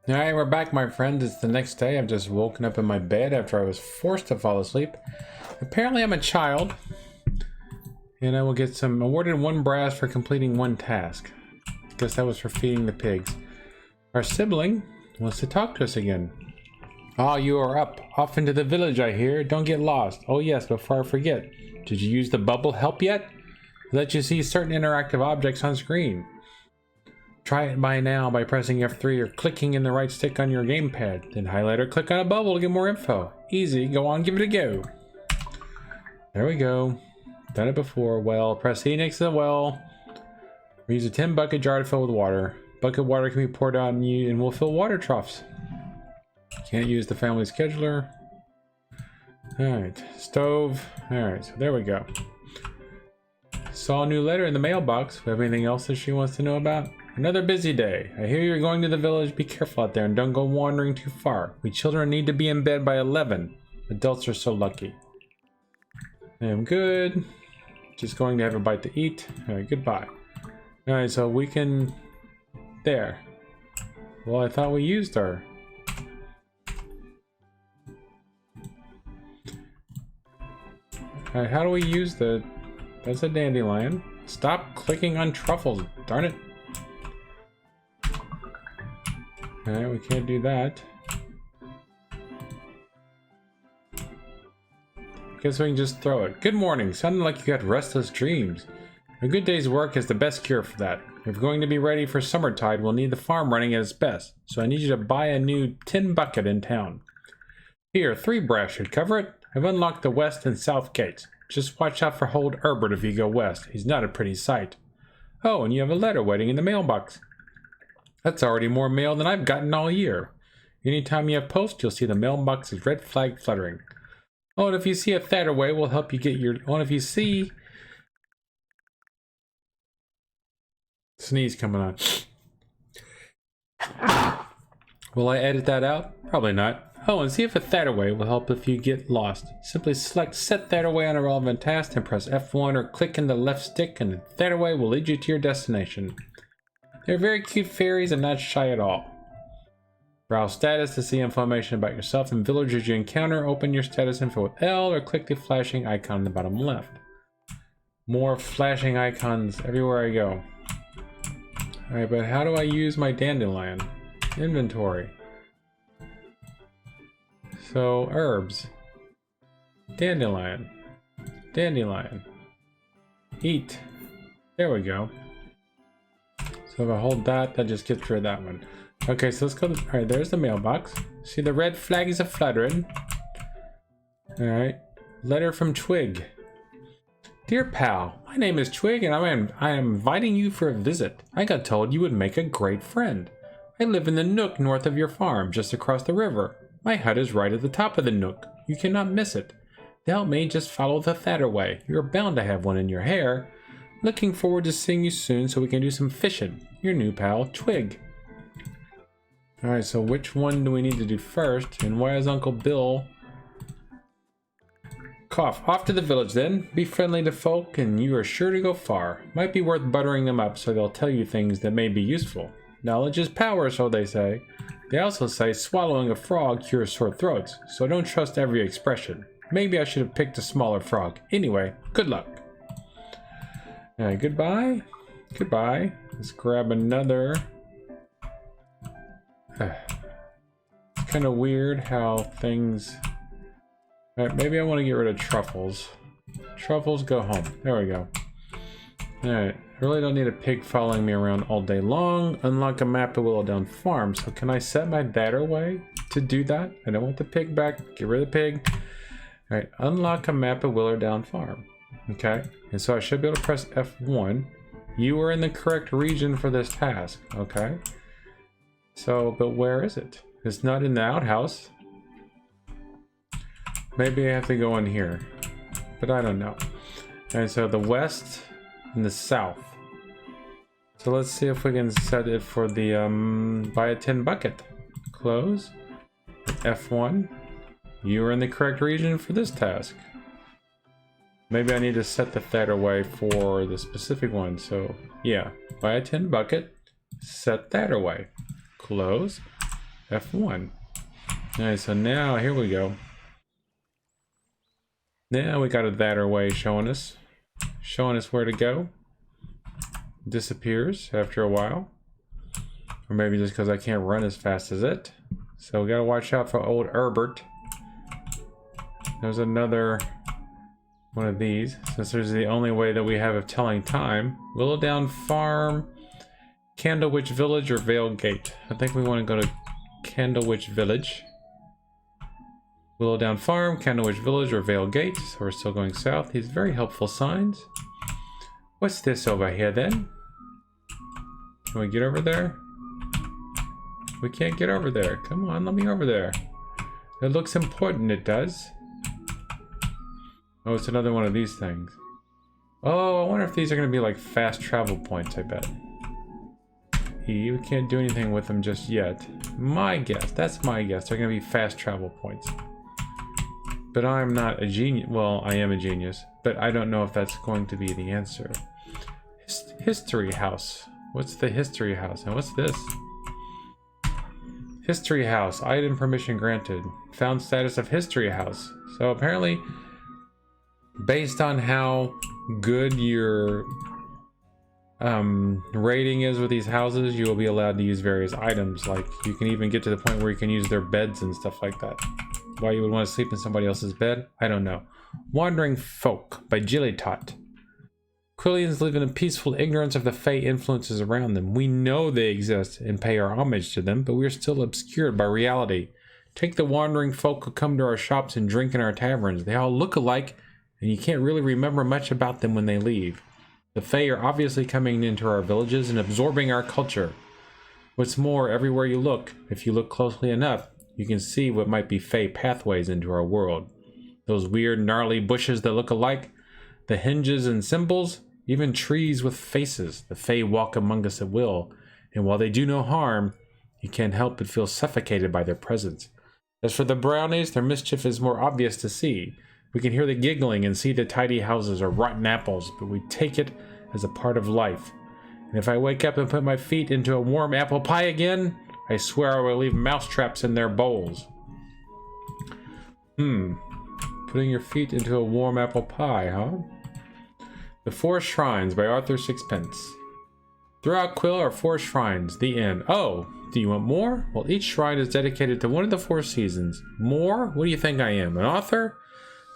Alright, we're back, my friends. It's the next day. I've just woken up in my bed after I was forced to fall asleep. Apparently, I'm a child. And I will get awarded 1 brass for completing 1 task. Guess that was for feeding the pigs. Our sibling wants to talk to us again. Ah, you are up. Off into the village, I hear. Don't get lost. Oh yes, before I forget. Did you use the bubble help yet? It lets you see certain interactive objects on screen. Try it by now by pressing F3 or clicking in the right stick on your gamepad. Then highlight or click on a bubble to get more info. Easy, go on, give it a go. There we go. Done it before. Well, press E next to the well. We use a 10 bucket jar to fill with water. Bucket of water can be poured out and we'll fill water troughs. Can't use the family scheduler. Alright, stove. Alright, so there we go. Saw a new letter in the mailbox. We have anything else that she wants to know about? Another busy day. I hear you're going to the village. Be careful out there and don't go wandering too far. We children need to be in bed by 11. Adults are so lucky. I am good. Just going to have a bite to eat. Alright, goodbye. Alright, so we can... There. Well, I thought we used her. Alright, how do we use the... That's a dandelion. Stop clicking on truffles, darn it. Alright, we can't do that. Guess we can just throw it. Good morning. Sounded like you had restless dreams. A good day's work is the best cure for that. If we're going to be ready for summertide, we'll need the farm running at its best. So I need you to buy a new tin bucket in town. Here, 3 brass should cover it. I've unlocked the west and south gates. Just watch out for old Herbert if you go west. He's not a pretty sight. Oh, and you have a letter waiting in the mailbox. That's already more mail than I've gotten all year. Anytime you have post, you'll see the mailbox's red flag fluttering. Oh, and if you see a Thatterway, we'll help you get your... Oh, and if you see... Sneeze coming on. Will I edit that out? Probably not. Oh, and see if a Thatterway will help if you get lost. Simply select Set Thatterway on a relevant task and press F1 or click in the left stick and the Thatterway will lead you to your destination. They're very cute fairies and not shy at all. Browse status to see information about yourself and villagers you encounter. Open your status info with L or click the flashing icon in the bottom left. More flashing icons everywhere I go. Alright, but how do I use my dandelion? Inventory. So, herbs. Dandelion. Dandelion. Eat. There we go. So if I hold that, that just gets rid of that one. Okay, so let's go. Alright, there's the mailbox. See the red flags are fluttering. Alright. Letter from Twig. Dear pal, my name is Twig and I am inviting you for a visit. I got told you would make a great friend. I live in the nook north of your farm, just across the river. My hut is right at the top of the nook. You cannot miss it. To help me, just follow the Thatterway. You're bound to have one in your hair. Looking forward to seeing you soon so we can do some fishing. Your new pal, Twig. Alright, so which one do we need to do first? And why is Uncle Bill... Cough. Off to the village then. Be friendly to folk and you are sure to go far. Might be worth buttering them up so they'll tell you things that may be useful. Knowledge is power, so they say. They also say swallowing a frog cures sore throats, so don't trust every expression. Maybe I should have picked a smaller frog. Anyway, good luck. Alright, goodbye. Goodbye. Let's grab another. It's kind of weird how things... Alright, maybe I want to get rid of truffles. Truffles, go home. There we go. Alright, I really don't need a pig following me around all day long. Unlock a map of Willowdown Farm. So can I set my Thatterway to do that? I don't want the pig back. Get rid of the pig. Alright, unlock a map of Willowdown Farm. Okay, and so I should be able to press F1. You are in the correct region for this task. Okay. So, but where is it? It's not in the outhouse. Maybe I have to go in here. But I don't know. And so the west and the south. So let's see if we can set it for the buy a tin bucket. Close. F1. You are in the correct region for this task. Maybe I need to set the Thatterway for the specific one. So yeah, buy a tin bucket, set Thatterway. Close. F1. Alright, so now here we go. Now we got a that way showing us where to go. Disappears after a while. Or maybe just because I can't run as fast as it. So we gotta watch out for old Herbert. There's another one of these. Since there's the only way that we have of telling time. Willowdown Farm, Candlewitch Village, or Vale Gate. I think we want to go to Candlewitch Village. Willowdown Farm, Candlewitch Village, or Vale Gate. So we're still going south. These very helpful signs. What's this over here then? Can we get over there? We can't get over there. Come on, let me over there. It looks important, it does. Oh, it's another one of these things. Oh, I wonder if these are going to be like fast travel points, I bet. We can't do anything with them just yet. My guess, that's my guess. They're going to be fast travel points. But I'm not a genius. Well, I am a genius, but I don't know if that's going to be the answer. History House. What's the History House? And what's this? History House. Item permission granted. Found status of History House. So apparently, based on how good your rating is with these houses, you will be allowed to use various items. Like you can even get to the point where you can use their beds and stuff like that. Why you would want to sleep in somebody else's bed, I don't know. Wandering Folk by Jillitot. Quillians live in a peaceful ignorance of the Fey influences around them. We know they exist and pay our homage to them, but we are still obscured by reality. Take the wandering folk who come to our shops and drink in our taverns. They all look alike, and you can't really remember much about them when they leave. The Fey are obviously coming into our villages and absorbing our culture. What's more, everywhere you look, if you look closely enough, you can see what might be Fey pathways into our world. Those weird, gnarly bushes that look alike, the hinges and symbols, even trees with faces. The Fey walk among us at will, and while they do no harm, you can't help but feel suffocated by their presence. As for the brownies, their mischief is more obvious to see. We can hear the giggling and see the tidy houses or rotten apples, but we take it as a part of life. And if I wake up and put my feet into a warm apple pie again, I swear I will leave mousetraps in their bowls. Putting your feet into a warm apple pie, huh? The Four Shrines by Arthur Sixpence. Throughout Quill are 4 shrines. The end. Oh, do you want more? Well, each shrine is dedicated to one of the 4 seasons. More? What do you think I am, an author?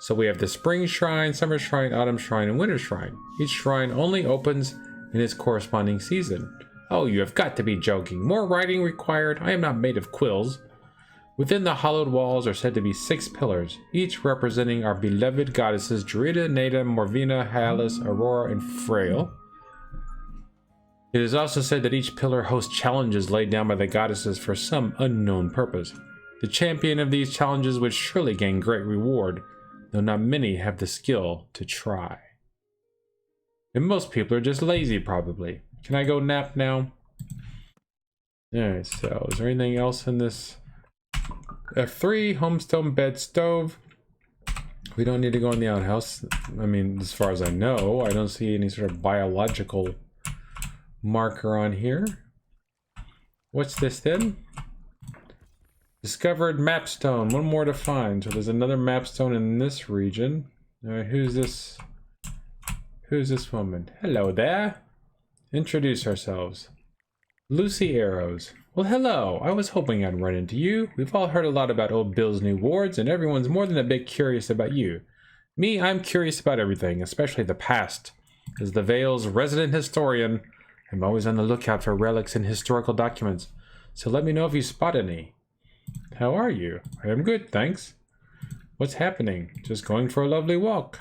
So we have the Spring Shrine, Summer Shrine, Autumn Shrine, and Winter Shrine. Each shrine only opens in its corresponding season. Oh, you have got to be joking. More writing required? I am not made of quills. Within the hollowed walls are said to be 6 pillars, each representing our beloved goddesses Drida, Neda, Morvina, Hylas, Aurora, and Frail. It is also said that each pillar hosts challenges laid down by the goddesses for some unknown purpose. The champion of these challenges would surely gain great reward, though not many have the skill to try. And most people are just lazy, probably. Can I go nap now? Alright, so is there anything else in this? F3, homestone, bed, stove. We don't need to go in the outhouse. I mean, as far as I know, I don't see any sort of biological marker on here. What's this then? Discovered mapstone. 1 more to find. So there's another mapstone in this region. Who's this? Who's this woman? Hello there. Introduce ourselves. Lucy Arrows. Well, hello. I was hoping I'd run into you. We've all heard a lot about old Bill's new wards, and everyone's more than a bit curious about you. Me, I'm curious about everything, especially the past. As the Vale's resident historian, I'm always on the lookout for relics and historical documents, so let me know if you spot any. How are you? I am good, thanks. What's happening? Just going for a lovely walk.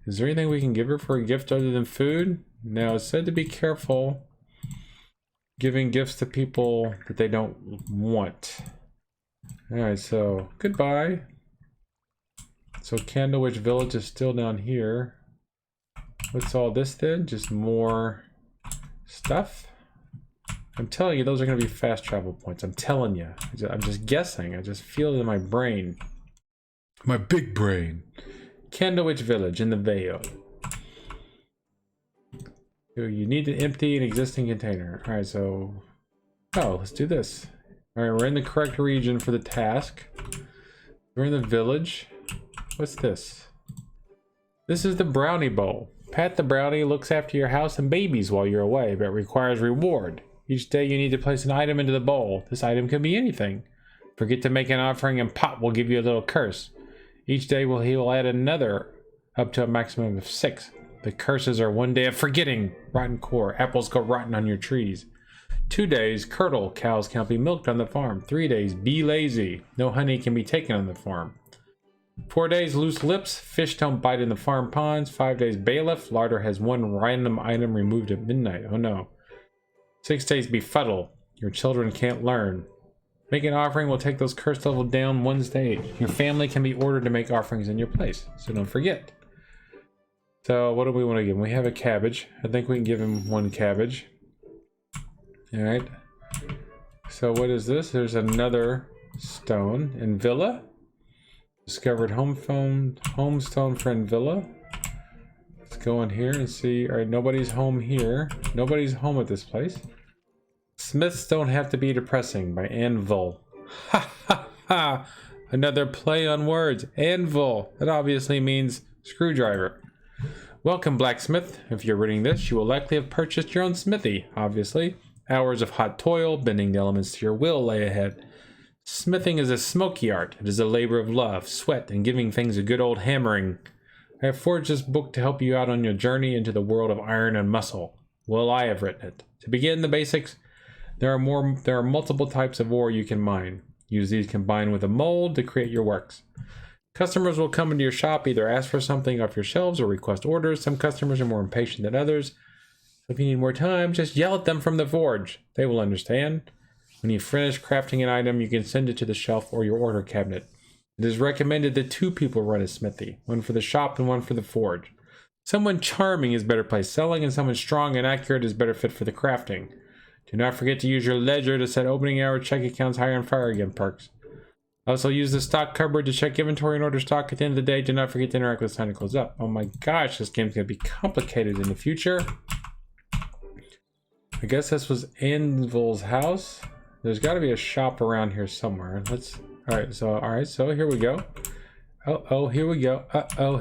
Is there anything we can give her for a gift other than food? Now, it's said to be careful giving gifts to people that they don't want. Alright, so goodbye. So Candlewitch Village is still down here. What's all this then? Just more stuff? I'm telling you, those are going to be fast travel points. I'm telling you. I'm just guessing. I just feel it in my brain. My big brain. Candlewitch Village in the Vale. So you need to empty an existing container. Alright, so... oh, let's do this. Alright, we're in the correct region for the task. We're in the village. What's this? This is the brownie bowl. Pat the brownie looks after your house and babies while you're away, but requires reward. Each day you need to place an item into the bowl. This item can be anything. Forget to make an offering and Pop will give you a little curse. Each day he will add another up to a maximum of 6. The curses are 1 day of forgetting, rotten core, apples go rotten on your trees. 2 days, curdle, cows can't be milked on the farm. 3 days, be lazy, no honey can be taken on the farm. 4 days, loose lips, fish don't bite in the farm ponds. 5 days, bailiff, larder has 1 random item removed at midnight. Oh no. 6 days, befuddle, your children can't learn. Make an offering will take those curse level down 1 stage. Your family can be ordered to make offerings in your place, so don't forget. So what do we want to give him? We have a cabbage. I think we can give him 1 cabbage. Alright. So what is this? There's another stone in Villa. Discovered homestone friend Villa. Let's go in here and see. Alright, nobody's home here. Nobody's home at this place. Smiths don't have to be depressing by Anvil. Ha ha ha! Another play on words. Anvil. That obviously means screwdriver. Welcome, blacksmith. If you're reading this, you will likely have purchased your own smithy, obviously. Hours of hot toil, bending the elements to your will lay ahead. Smithing is a smoky art. It is a labor of love, sweat, and giving things a good old hammering. I have forged this book to help you out on your journey into the world of iron and muscle. Well, I have written it. To begin the basics, there are multiple types of ore you can mine. Use these combined with a mold to create your works. Customers will come into your shop, either ask for something off your shelves or request orders. Some customers are more impatient than others. So if you need more time, just yell at them from the forge. They will understand. When you finish crafting an item, you can send it to the shelf or your order cabinet. It is recommended that 2 people run a smithy, 1 for the shop and 1 for the forge. Someone charming is better placed selling, and someone strong and accurate is better fit for the crafting. Do not forget to use your ledger to set opening hour, check accounts, hire and fire again perks. Also use the stock cupboard to check inventory and order stock at the end of the day. Do not forget to interact with sign to close up. Oh my gosh, this game's going to be complicated in the future. I guess this was Anvil's house. There's got to be a shop around here somewhere. Alright, so here we go. Oh, here we go.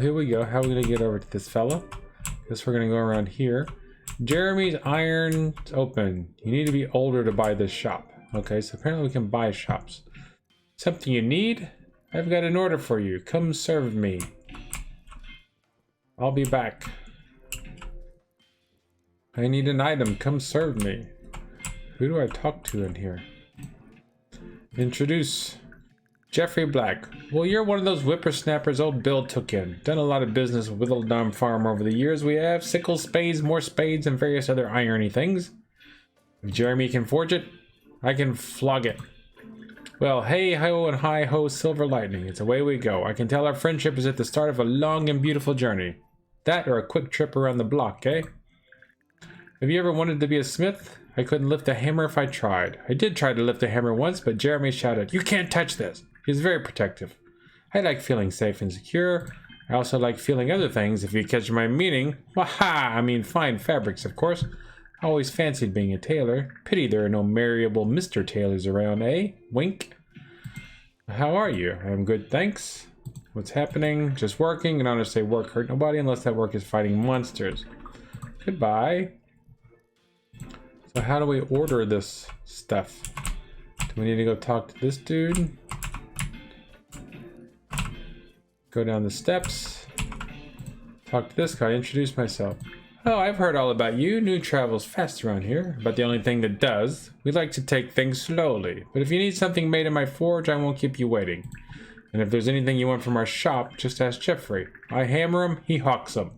Here we go. How are we going to get over to this fella? Guess we're going to go around here. Jeremy's Iron's open. You need to be older to buy this shop. Okay, so apparently we can buy shops. Something you need? I've got an order for you. Come serve me. I'll be back. I need an item. Come serve me. Who do I talk to in here? Introduce. Jeffrey Black. Well, you're one of those whippersnappers old Bill took in. Done a lot of business with Whittledam Farm over the years. We have sickles, spades, more spades, and various other irony things. If Jeremy can forge it, I can flog it. Well, hey ho and hi ho, silver lightning. It's away we go. I can tell our friendship is at the start of a long and beautiful journey. That or a quick trip around the block, eh? Have you ever wanted to be a smith? I couldn't lift a hammer if I tried. I did try to lift a hammer once, but Jeremy shouted, "You can't touch this!" He's very protective. I like feeling safe and secure. I also like feeling other things, if you catch my meaning. Waha! I mean fine fabrics, of course. I always fancied being a tailor. Pity there are no marriable Mr. Tailors around, eh? Wink. How are you? I'm good, thanks. What's happening? Just working, and honestly, work hurt nobody unless that work is fighting monsters. Goodbye. So how do we order this stuff? Do we need to go talk to this dude? Go down the steps. Talk to this guy. Introduce myself. Oh, I've heard all about you. New travel's fast around here. But the only thing that does. We like to take things slowly. But if you need something made in my forge, I won't keep you waiting. And if there's anything you want from our shop, just ask Jeffrey. I hammer him, he hawks them.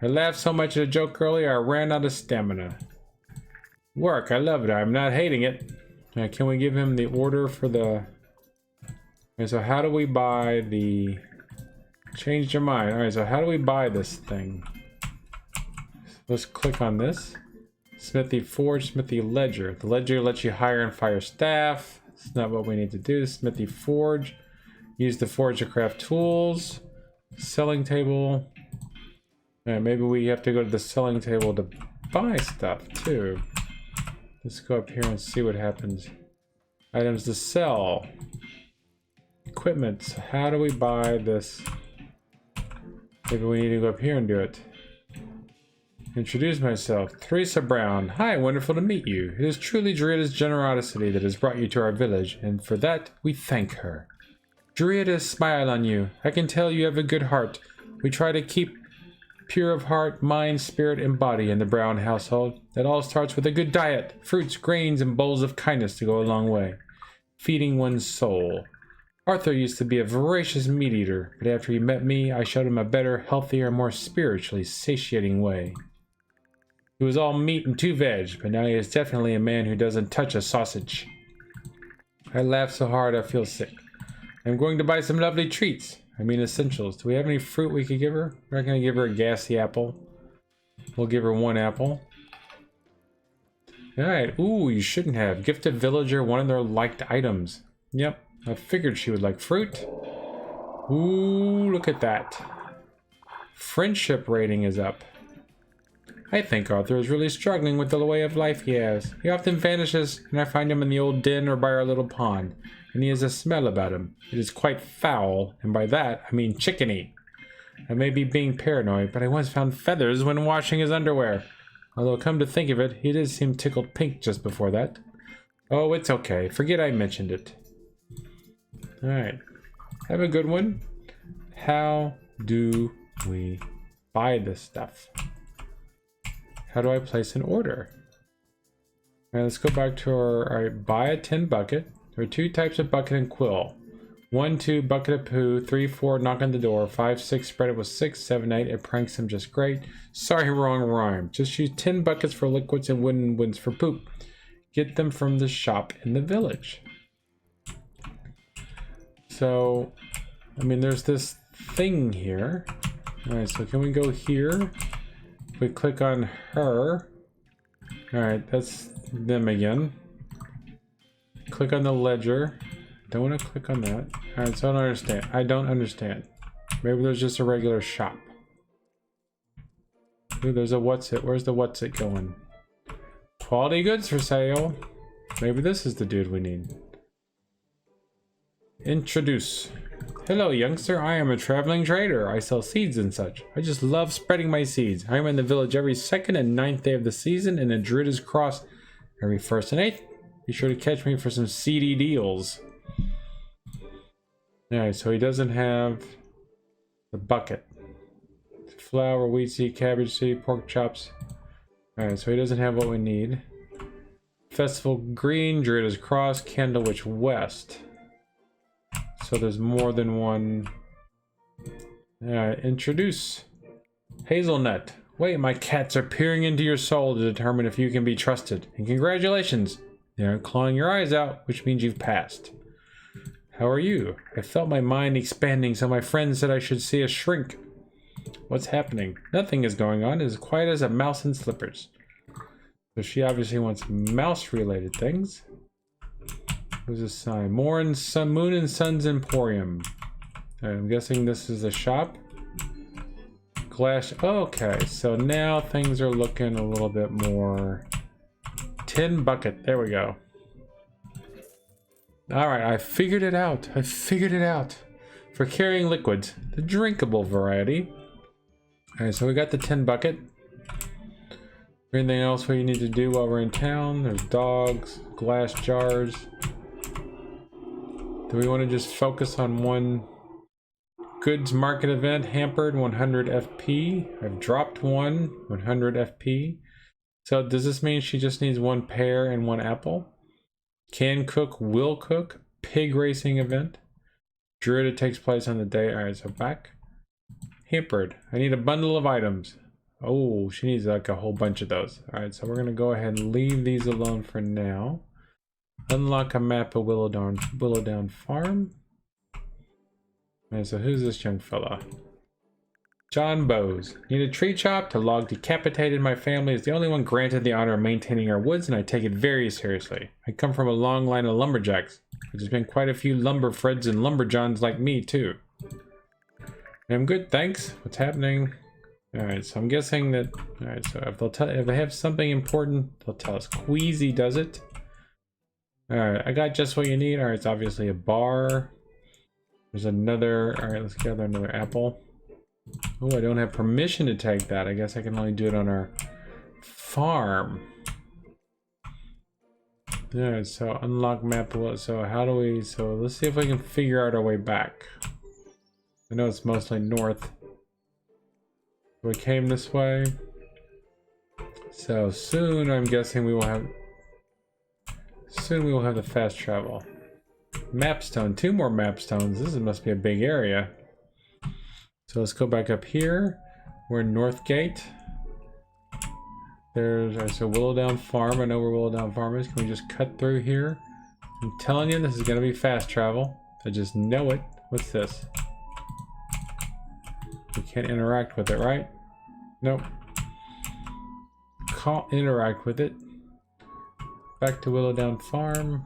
I laughed so much at a joke earlier, I ran out of stamina. Work, I love it. I'm not hating it. Can we give him the order for the... Okay, so how do we buy the... Changed your mind. Alright, so how do we buy this thing? Let's click on this. Smithy Forge, Smithy Ledger. The Ledger lets you hire and fire staff. That's not what we need to do. Smithy Forge. Use the Forge to craft tools. Selling table. Alright, maybe we have to go to the selling table to buy stuff too. Let's go up here and see what happens. Items to sell. Equipment. So how do we buy this? Maybe we need to go up here and do it. Introduce myself. Teresa Brown. Hi, wonderful to meet you. It is truly Druida's generosity that has brought you to our village, and for that we thank her. Druida smile on you. I can tell you have a good heart. We try to keep pure of heart, mind, spirit, and body in the Brown household. That all starts with a good diet, fruits, grains, and bowls of kindness to go a long way. Feeding one's soul. Arthur used to be a voracious meat eater, but after he met me, I showed him a better, healthier, more spiritually satiating way. He was all meat and 2 veg, but now he is definitely a man who doesn't touch a sausage. I laugh so hard I feel sick. I'm going to buy some lovely treats. I mean essentials. Do we have any fruit we could give her? We're not going to give her a gassy apple. We'll give her 1 apple. Alright. Ooh, you shouldn't have. Gifted villager one of their liked items. Yep. I figured she would like fruit. Ooh, look at that. Friendship rating is up. I think Arthur is really struggling with the way of life he has. He often vanishes, and I find him in the old den or by our little pond, and he has a smell about him. It is quite foul, and by that I mean chickeny. I may be being paranoid, but I once found feathers when washing his underwear. Although, come to think of it, he did seem tickled pink just before that. Oh, it's okay. Forget I mentioned it. Alright. Have a good one. How do we buy this stuff? How do I place an order? Alright, let's go back to our... Alright, buy a tin bucket. There are 2 types of bucket and quill. 1, 2, bucket of poo. 3, 4, knock on the door. 5, 6, spread it with 6. 7, 8, it pranks him just great. Sorry, wrong rhyme. Just use tin buckets for liquids and wooden ones for poop. Get them from the shop in the village. So, I mean, there's this thing here. Alright, so can we go here? We click on her. Alright, that's them again. Click on the ledger. Don't want to click on that. Alright, so I don't understand. I don't understand. Maybe there's just a regular shop. Ooh, there's a what's it. Where's the what's it going? Quality goods for sale. Maybe this is the dude we need. Introduce. Hello, youngster. I am a traveling trader. I sell seeds and such. I just love spreading my seeds. I am in the village every 2nd and 9th day of the season, and in Druida's Cross every 1st and 8th. Be sure to catch me for some seedy deals. Alright, so he doesn't have the bucket. Flour, wheat seed, cabbage seed, pork chops. Alright, so he doesn't have what we need. Festival Green, Druida's Cross, Candlewich West. So there's more than one. Introduce. Hazelnut. Wait, my cats are peering into your soul to determine if you can be trusted. And congratulations. They aren't clawing your eyes out, which means you've passed. How are you? I felt my mind expanding, so my friend said I should see a shrink. What's happening? Nothing is going on. It is quiet as a mouse in slippers. So she obviously wants mouse-related things. Who's this sign? Moon and Sons Emporium. I'm guessing this is a shop. Glass. Okay, so now things are looking a little bit more. Tin bucket. There we go. Alright, I figured it out. I figured it out. For carrying liquids, the drinkable variety. Alright, so we got the tin bucket. Anything else we need to do while we're in town? There's dogs, glass jars. Do we want to just focus on one goods market event? Hampered 100 FP. I've dropped one 100 FP. So does this mean she just needs 1 pear and 1 apple? Can cook, will cook. Pig racing event. Druida takes place on the day. Alright, so back. Hampered. I need a bundle of items. Oh, she needs like a whole bunch of those. Alright, so we're going to go ahead and leave these alone for now. Unlock a map of Willowdown Farm. And so who's this young fella? John Bowes. Need a tree chop to log decapitated. My family is the only one granted the honor of maintaining our woods, and I take it very seriously. I come from a long line of lumberjacks. There's been quite a few lumber Freds and lumberjohns like me, too. I'm good, thanks. What's happening? Alright, so I'm guessing that... Alright, so if they have something important, they'll tell us. Queasy does it. Alright, I got just what you need. Alright, it's obviously a bar. There's another. Alright, let's gather another apple. Oh, I don't have permission to take that. I guess I can only do it on our farm. Alright, so unlock map. So how do we... So let's see if we can figure out our way back. I know it's mostly north. We came this way. So soon I'm guessing we will have... Soon we will have the fast travel. Mapstone, 2 more mapstones. This must be a big area. So let's go back up here. We're in Northgate. There's so Willowdown Farm. I know where Willowdown Farm is. Can we just cut through here? I'm telling you, this is gonna be fast travel. I just know it. What's this? We can't interact with it, right? Nope. Can't interact with it. Back to Willowdown Farm.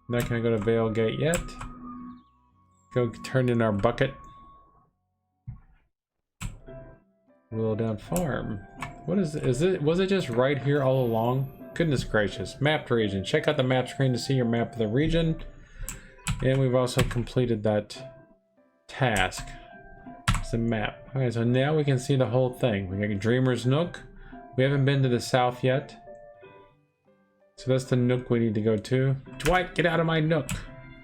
Not gonna go to Vale Gate yet. Go turn in our bucket. Willowdown Farm. What is it? Was it just right here all along? Goodness gracious. Mapped region. Check out the map screen to see your map of the region. And we've also completed that task. It's a map. Alright, so now we can see the whole thing. We got Dreamer's Nook. We haven't been to the south yet. So that's the nook we need to go to. Dwight, get out of my nook.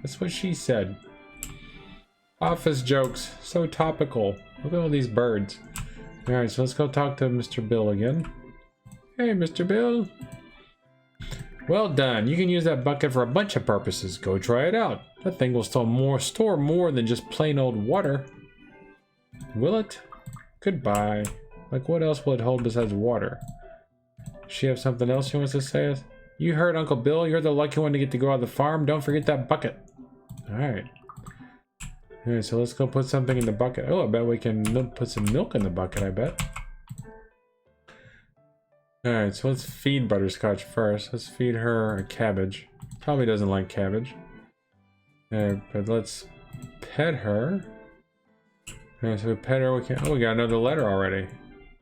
That's what she said. Office jokes. So topical. Look at all these birds. Alright, so let's go talk to Mr. Bill again. Hey, Mr. Bill. Well done. You can use that bucket for a bunch of purposes. Go try it out. That thing will store more than just plain old water. Will it? Goodbye. Like, what else will it hold besides water? Does she have something else she wants to say? You heard Uncle Bill. You're the lucky one to get to go out of the farm. Don't forget that bucket. Alright. Alright, so let's go put something in the bucket. Oh, I bet we can put some milk in the bucket, I bet. Alright, so let's feed Butterscotch first. Let's feed her a cabbage. Probably doesn't like cabbage. Alright, but let's pet her. Alright, so we pet her. We can. Oh, we got another letter already.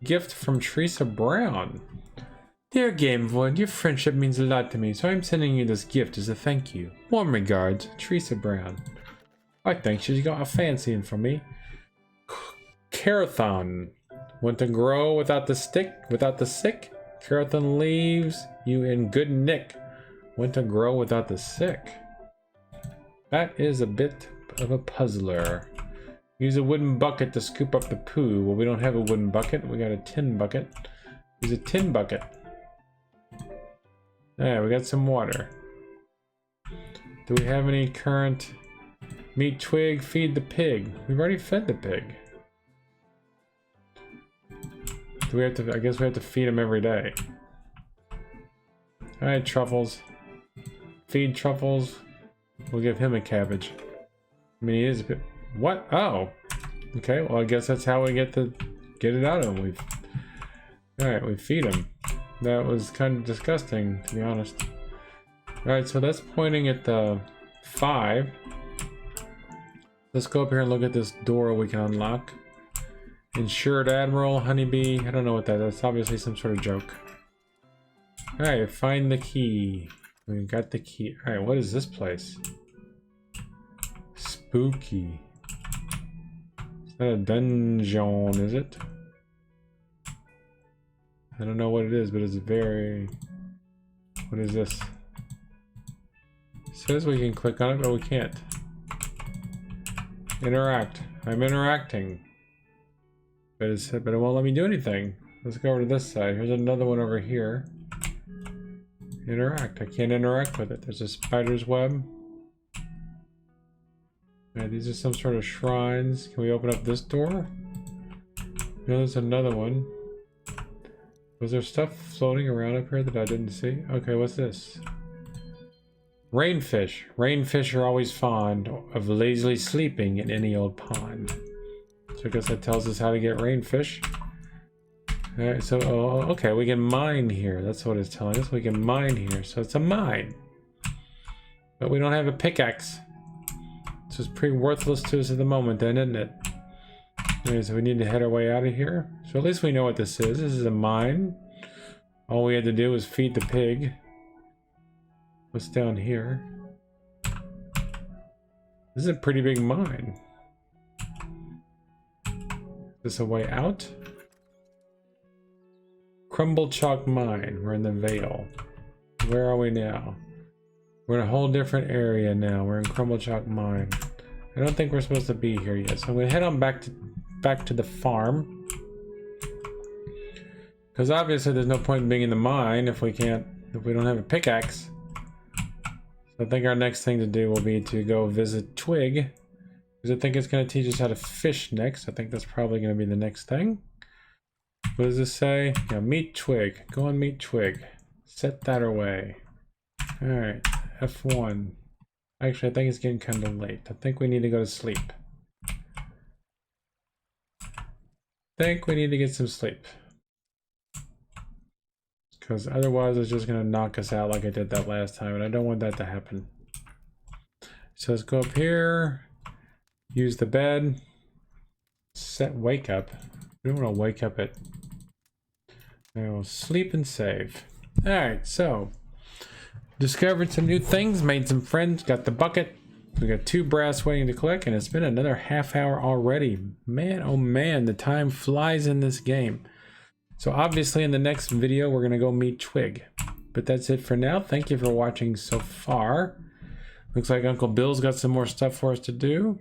Gift from Teresa Brown. Dear Gamevoid, your friendship means a lot to me, so I'm sending you this gift as a thank you. Warm regards, Teresa Brown. I think she's got a fancy for me. Carathon. Want to grow without the sick? Carathon leaves you in good nick. Want to grow without the sick? That is a bit of a puzzler. Use a wooden bucket to scoop up the poo. Well, we don't have a wooden bucket. We got a tin bucket. Use a tin bucket. Alright, we got some water. Do we have any current... Meat twig, feed the pig. We've already fed the pig. Do we have to... I guess we have to feed him every day. Alright, Truffles. Feed Truffles. We'll give him a cabbage. I mean, he is a bit... What? Oh! Okay, well, I guess that's how we get it out of him. Alright, we feed him. That was kind of disgusting, to be honest. Alright, so that's pointing at the 5. Let's go up here and look at this door we can unlock. Insured Admiral, Honeybee. I don't know what that is. That's obviously some sort of joke. Alright, find the key. We got the key. Alright, what is this place? Spooky. It's not a dungeon, is it? I don't know what it is, but it's very... What is this? It says we can click on it, but we can't. Interact. I'm interacting. But it won't let me do anything. Let's go over to this side. Here's another one over here. Interact. I can't interact with it. There's a spider's web. Yeah, these are some sort of shrines. Can we open up this door? No, there's another one. Was there stuff floating around up here that I didn't see? Okay, what's this? Rainfish. Rainfish are always fond of lazily sleeping in any old pond. So I guess that tells us how to get rainfish. Alright, so, okay, we can mine here. That's what it's telling us. We can mine here. So it's a mine. But we don't have a pickaxe. So it's pretty worthless to us at the moment then, isn't it? Okay, so we need to head our way out of here. So at least we know what this is. This is a mine. All we had to do was feed the pig. What's down here? This is a pretty big mine. Is this a way out? Crumble Chalk Mine. We're in the Vale. Where are we now? We're in a whole different area now. We're in Crumble Chalk Mine. I don't think we're supposed to be here yet, so I'm gonna head on back to the farm. Because obviously there's no point in being in the mine if we don't have a pickaxe. So I think our next thing to do will be to go visit Twig. Because I think it's gonna teach us how to fish next. I think that's probably gonna be the next thing. What does this say? Yeah, meet Twig. Go and meet Twig. Set that away. Alright, F1. Actually, I think it's getting kind of late. I think we need to go to sleep. I think we need to get some sleep. Because otherwise it's just going to knock us out like I did that last time. And I don't want that to happen. So let's go up here. Use the bed. Set wake up. We don't want to wake up at... We'll sleep and save. Alright, so discovered some new things, made some friends, got the bucket. We got 2 brass waiting to collect, and it's been another half hour already. Man, oh man, the time flies in this game. So obviously in the next video, we're gonna go meet Twig. But that's it for now. Thank you for watching so far. Looks like Uncle Bill's got some more stuff for us to do.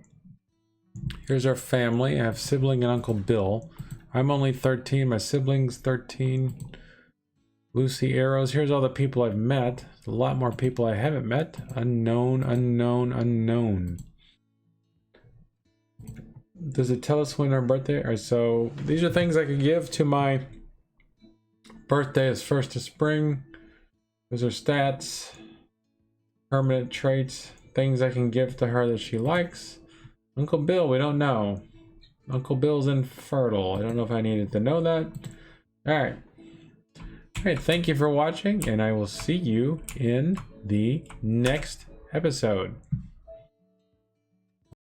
Here's our family. I have sibling and Uncle Bill. I'm only 13, my siblings 13. Lucy Arrows. Here's all the people I've met. There's a lot more people I haven't met. Unknown, unknown, unknown. Does it tell us when our birthday? Or so these are things I could give to my birthday is 1st of spring. Those are stats, permanent traits, things I can give to her that she likes. Uncle Bill, we don't know. Uncle Bill's infertile. I don't know if I needed to know that. Alright. Alright, thank you for watching, and I will see you in the next episode.